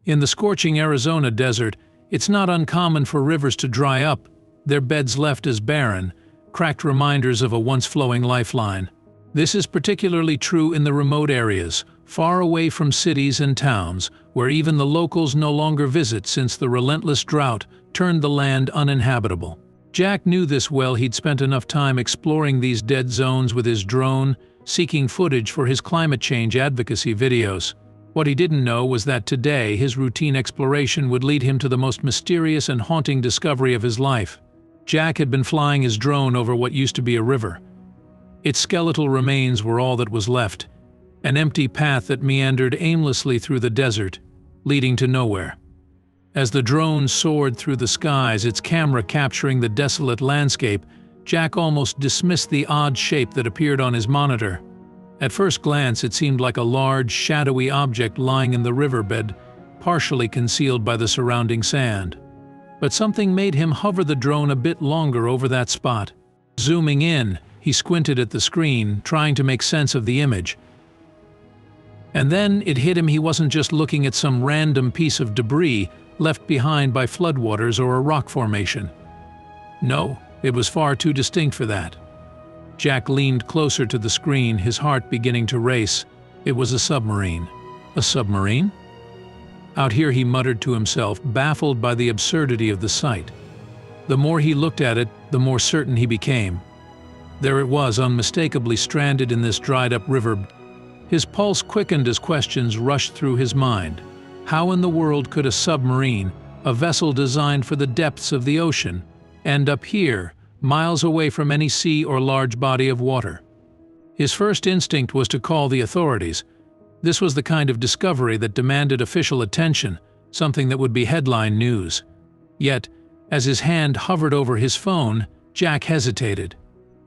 In the scorching Arizona desert, it's not uncommon for rivers to dry up, their beds left as barren, cracked reminders of a once-flowing lifeline. This is particularly true in the remote areas, far away from cities and towns, where even the locals no longer visit since the relentless drought turned the land uninhabitable. Jack knew this well. He'd spent enough time exploring these dead zones with his drone, seeking footage for his climate change advocacy videos. What he didn't know was that today his routine exploration would lead him to the most mysterious and haunting discovery of his life. Jack had been flying his drone over what used to be a river. Its skeletal remains were all that was left, an empty path that meandered aimlessly through the desert, leading to nowhere. As the drone soared through the skies, its camera capturing the desolate landscape, Jack almost dismissed the odd shape that appeared on his monitor. At first glance, it seemed like a large, shadowy object lying in the riverbed, partially concealed by the surrounding sand. But something made him hover the drone a bit longer over that spot. Zooming in, he squinted at the screen, trying to make sense of the image. And then it hit him: he wasn't just looking at some random piece of debris left behind by floodwaters or a rock formation. No, it was far too distinct for that. Jack leaned closer to the screen, his heart beginning to race. It was a submarine. A submarine? Out here, he muttered to himself, baffled by the absurdity of the sight. The more he looked at it, the more certain he became. There it was, unmistakably stranded in this dried-up river. His pulse quickened as questions rushed through his mind. How in the world could a submarine, a vessel designed for the depths of the ocean, end up here, miles away from any sea or large body of water? His first instinct was to call the authorities. This was the kind of discovery that demanded official attention, something that would be headline news. Yet, as his hand hovered over his phone, Jack hesitated.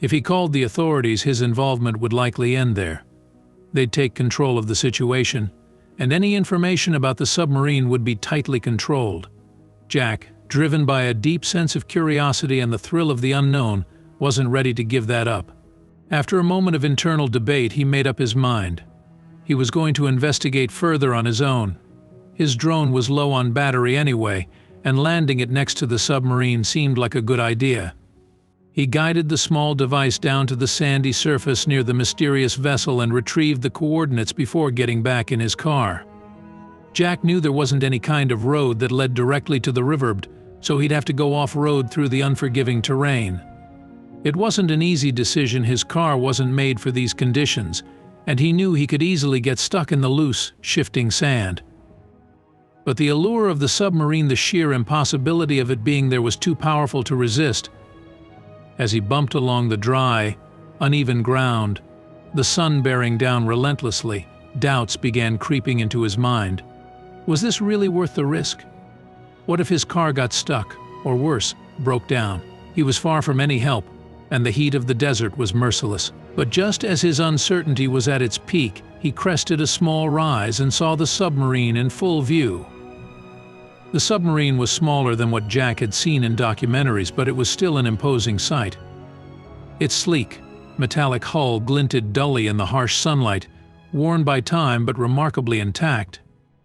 If he called the authorities, his involvement would likely end there. They'd take control of the situation, and any information about the submarine would be tightly controlled. Jack, driven by a deep sense of curiosity and the thrill of the unknown, wasn't ready to give that up. After a moment of internal debate, he made up his mind. He was going to investigate further on his own. His drone was low on battery anyway, and landing it next to the submarine seemed like a good idea. He guided the small device down to the sandy surface near the mysterious vessel and retrieved the coordinates before getting back in his car. Jack knew there wasn't any kind of road that led directly to the river, so he'd have to go off-road through the unforgiving terrain. It wasn't an easy decision. His car wasn't made for these conditions, and he knew he could easily get stuck in the loose, shifting sand. But the allure of the submarine, the sheer impossibility of it being there, was too powerful to resist. As he bumped along the dry, uneven ground, the sun bearing down relentlessly, doubts began creeping into his mind. Was this really worth the risk? What if his car got stuck, or worse, broke down? He was far from any help, and the heat of the desert was merciless. But just as his uncertainty was at its peak, he crested a small rise and saw the submarine in full view. The submarine was smaller than what Jack had seen in documentaries, but it was still an imposing sight. Its sleek, metallic hull glinted dully in the harsh sunlight, worn by time but remarkably intact.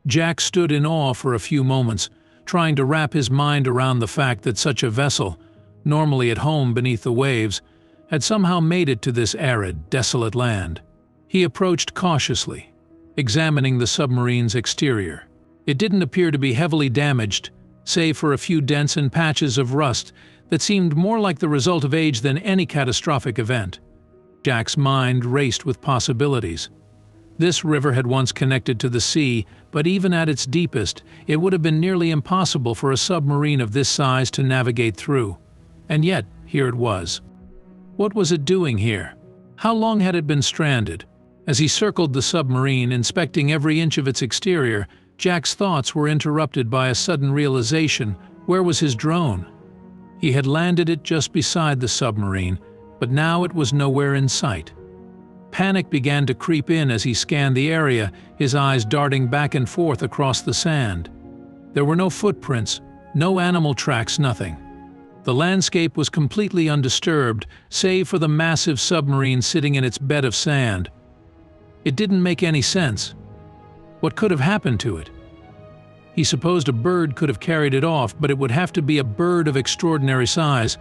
Jack stood in awe for a few moments, trying to wrap his mind around the fact that such a vessel, normally at home beneath the waves, had somehow made it to this arid, desolate land. He approached cautiously, examining the submarine's exterior. It didn't appear to be heavily damaged, save for a few dents and patches of rust that seemed more like the result of age than any catastrophic event. Jack's mind raced with possibilities. This river had once connected to the sea, but even at its deepest, it would have been nearly impossible for a submarine of this size to navigate through. And yet, here it was. What was it doing here? How long had it been stranded? As he circled the submarine, inspecting every inch of its exterior, Jack's thoughts were interrupted by a sudden realization. Where was his drone? He had landed it just beside the submarine, but now it was nowhere in sight. Panic began to creep in as he scanned the area, his eyes darting back and forth across the sand. There were no footprints, no animal tracks, nothing. The landscape was completely undisturbed, save for the massive submarine sitting in its bed of sand. It didn't make any sense. What could have happened to it? He supposed a bird could have carried it off, but it would have to be a bird of extraordinary size.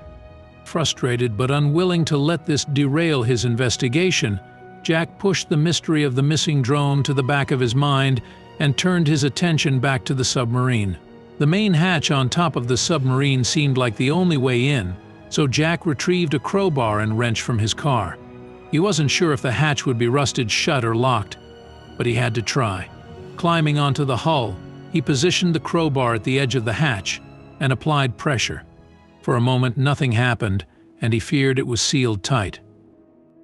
Frustrated but unwilling to let this derail his investigation, Jack pushed the mystery of the missing drone to the back of his mind and turned his attention back to the submarine. The main hatch on top of the submarine seemed like the only way in, so Jack retrieved a crowbar and wrench from his car. He wasn't sure if the hatch would be rusted shut or locked, but he had to try. Climbing onto the hull, he positioned the crowbar at the edge of the hatch and applied pressure. For a moment nothing happened, and he feared it was sealed tight.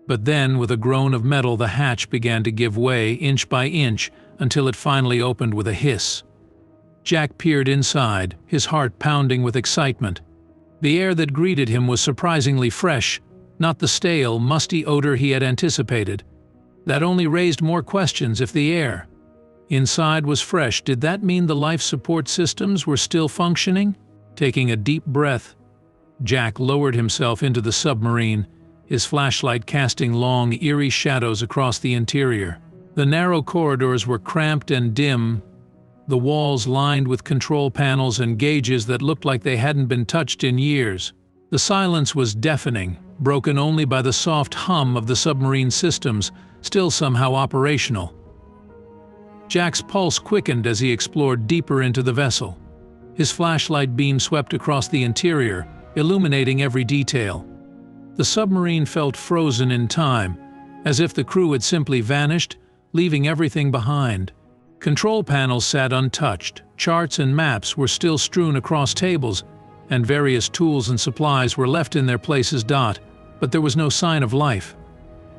But then, with a groan of metal, the hatch began to give way inch by inch until it finally opened with a hiss. Jack peered inside, his heart pounding with excitement. The air that greeted him was surprisingly fresh, not the stale, musty odor he had anticipated. That only raised more questions. If the air inside was fresh, did that mean the life support systems were still functioning? Taking a deep breath, Jack lowered himself into the submarine, his flashlight casting long, eerie shadows across the interior. The narrow corridors were cramped and dim, the walls lined with control panels and gauges that looked like they hadn't been touched in years. The silence was deafening, broken only by the soft hum of the submarine systems, still somehow operational. Jack's pulse quickened as he explored deeper into the vessel. His flashlight beam swept across the interior, illuminating every detail. The submarine felt frozen in time, as if the crew had simply vanished, leaving everything behind. Control panels sat untouched, charts and maps were still strewn across tables, and various tools and supplies were left in their places. But there was no sign of life.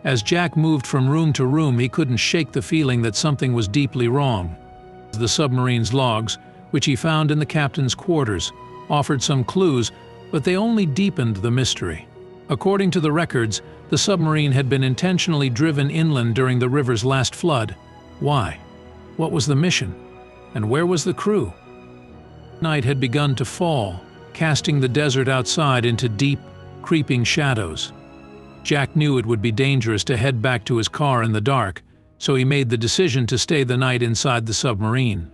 As Jack moved from room to room, he couldn't shake the feeling that something was deeply wrong. The submarine's logs, which he found in the captain's quarters, offered some clues, but they only deepened the mystery. According to the records, the submarine had been intentionally driven inland during the river's last flood. Why? What was the mission? And where was the crew? Night had begun to fall, casting the desert outside into deep, creeping shadows. Jack knew it would be dangerous to head back to his car in the dark, so he made the decision to stay the night inside the submarine.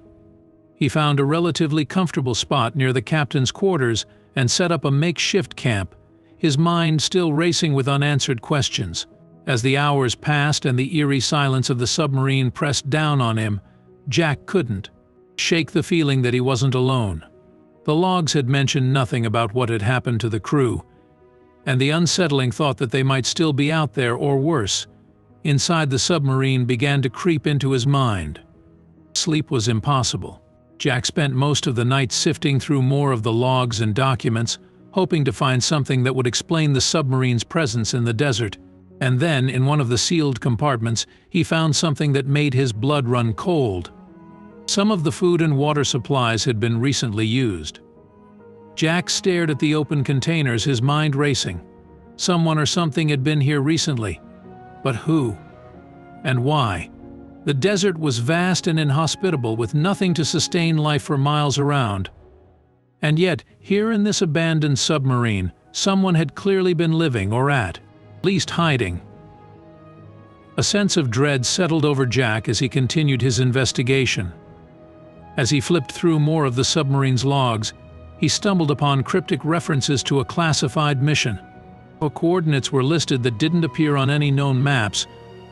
He found a relatively comfortable spot near the captain's quarters and set up a makeshift camp, his mind still racing with unanswered questions. As the hours passed and the eerie silence of the submarine pressed down on him, Jack couldn't shake the feeling that he wasn't alone. The logs had mentioned nothing about what had happened to the crew, and the unsettling thought that they might still be out there, or worse, inside the submarine, began to creep into his mind. Sleep was impossible. Jack spent most of the night sifting through more of the logs and documents, hoping to find something that would explain the submarine's presence in the desert. And then, in one of the sealed compartments, he found something that made his blood run cold. Some of the food and water supplies had been recently used. Jack stared at the open containers, his mind racing. Someone or something had been here recently. But who? And why? The desert was vast and inhospitable, with nothing to sustain life for miles around. And yet, here in this abandoned submarine, someone had clearly been living, or at least hiding. A sense of dread settled over Jack as he continued his investigation. As he flipped through more of the submarine's logs, he stumbled upon cryptic references to a classified mission. Coordinates were listed that didn't appear on any known maps,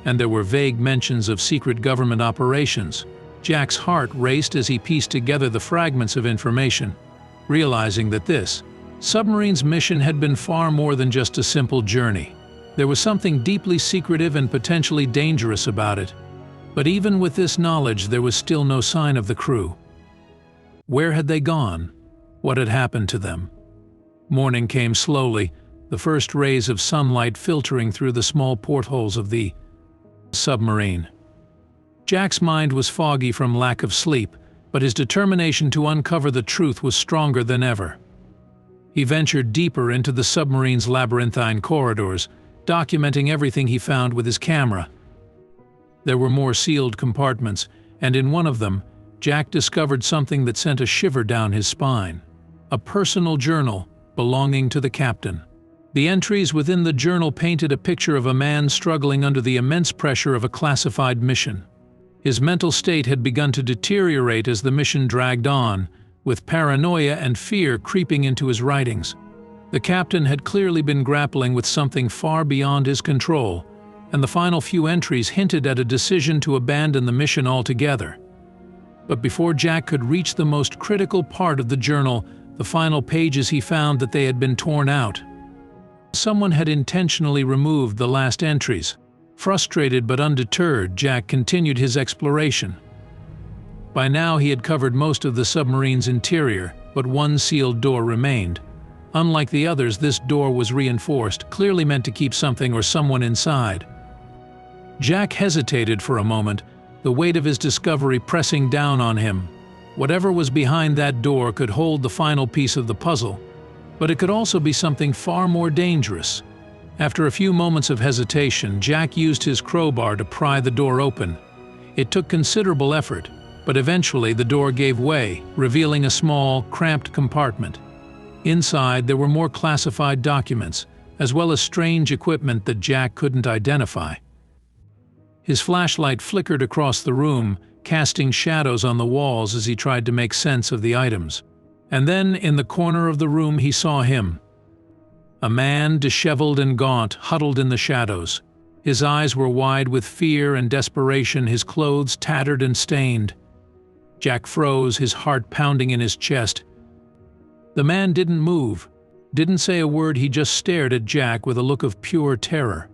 and there were vague mentions of secret government operations. Jack's heart raced as he pieced together the fragments of information, realizing that this submarine's mission had been far more than just a simple journey. There was something deeply secretive and potentially dangerous about it. But even with this knowledge, there was still no sign of the crew. Where had they gone? What had happened to them? Morning came slowly, the first rays of sunlight filtering through the small portholes of the submarine. Jack's mind was foggy from lack of sleep, but his determination to uncover the truth was stronger than ever. He ventured deeper into the submarine's labyrinthine corridors, documenting everything he found with his camera. There were more sealed compartments, and in one of them, Jack discovered something that sent a shiver down his spine. A personal journal belonging to the captain. The entries within the journal painted a picture of a man struggling under the immense pressure of a classified mission. His mental state had begun to deteriorate as the mission dragged on, with paranoia and fear creeping into his writings. The captain had clearly been grappling with something far beyond his control, and the final few entries hinted at a decision to abandon the mission altogether. But before Jack could reach the most critical part of the journal, the final pages, he found that they had been torn out. Someone had intentionally removed the last entries. Frustrated but undeterred, Jack continued his exploration. By now he had covered most of the submarine's interior, but one sealed door remained. Unlike the others, this door was reinforced, clearly meant to keep something or someone inside. Jack hesitated for a moment, the weight of his discovery pressing down on him. Whatever was behind that door could hold the final piece of the puzzle, but it could also be something far more dangerous. After a few moments of hesitation, Jack used his crowbar to pry the door open. It took considerable effort, but eventually the door gave way, revealing a small, cramped compartment. Inside, there were more classified documents, as well as strange equipment that Jack couldn't identify. His flashlight flickered across the room, casting shadows on the walls as he tried to make sense of the items. And then, in the corner of the room, he saw him. A man, disheveled and gaunt, huddled in the shadows. His eyes were wide with fear and desperation, his clothes tattered and stained. Jack froze, his heart pounding in his chest. The man didn't move, didn't say a word. He just stared at Jack with a look of pure terror.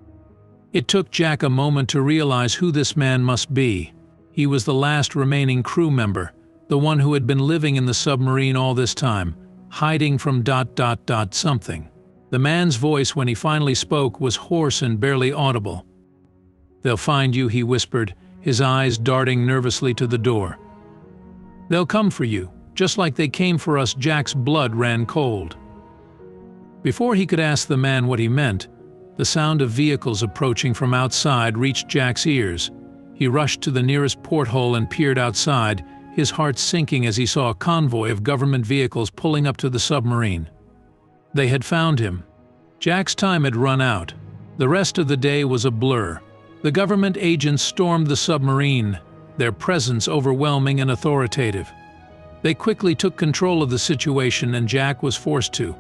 It took Jack a moment to realize who this man must be. He was the last remaining crew member, the one who had been living in the submarine all this time, hiding from ... something. The man's voice, when he finally spoke, was hoarse and barely audible. "They'll find you," he whispered, his eyes darting nervously to the door. "They'll come for you, just like they came for us." Jack's blood ran cold. Before he could ask the man what he meant, the sound of vehicles approaching from outside reached Jack's ears. He rushed to the nearest porthole and peered outside, his heart sinking as he saw a convoy of government vehicles pulling up to the submarine. They had found him. Jack's time had run out. The rest of the day was a blur. The government agents stormed the submarine, their presence overwhelming and authoritative. They quickly took control of the situation, and Jack was forced to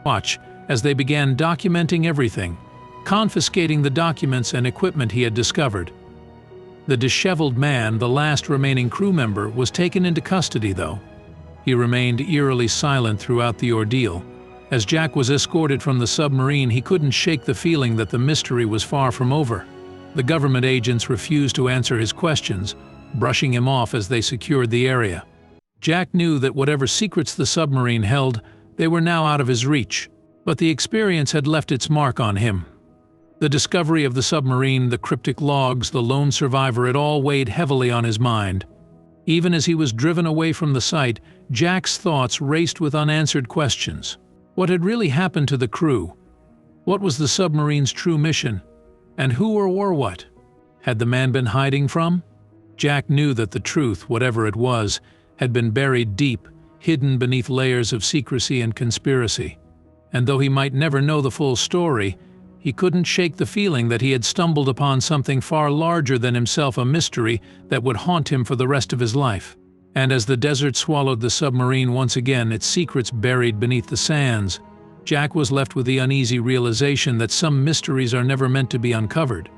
watch as they began documenting everything, confiscating the documents and equipment he had discovered. The disheveled man, the last remaining crew member, was taken into custody, though. He remained eerily silent throughout the ordeal. As Jack was escorted from the submarine, he couldn't shake the feeling that the mystery was far from over. The government agents refused to answer his questions, brushing him off as they secured the area. Jack knew that whatever secrets the submarine held, they were now out of his reach, but the experience had left its mark on him. The discovery of the submarine, the cryptic logs, the lone survivor, it all weighed heavily on his mind. Even as he was driven away from the site, Jack's thoughts raced with unanswered questions. What had really happened to the crew? What was the submarine's true mission? And who or what had the man been hiding from? Jack knew that the truth, whatever it was, had been buried deep, hidden beneath layers of secrecy and conspiracy. And though he might never know the full story, he couldn't shake the feeling that he had stumbled upon something far larger than himself, a mystery that would haunt him for the rest of his life. And as the desert swallowed the submarine once again, its secrets buried beneath the sands, Jack was left with the uneasy realization that some mysteries are never meant to be uncovered.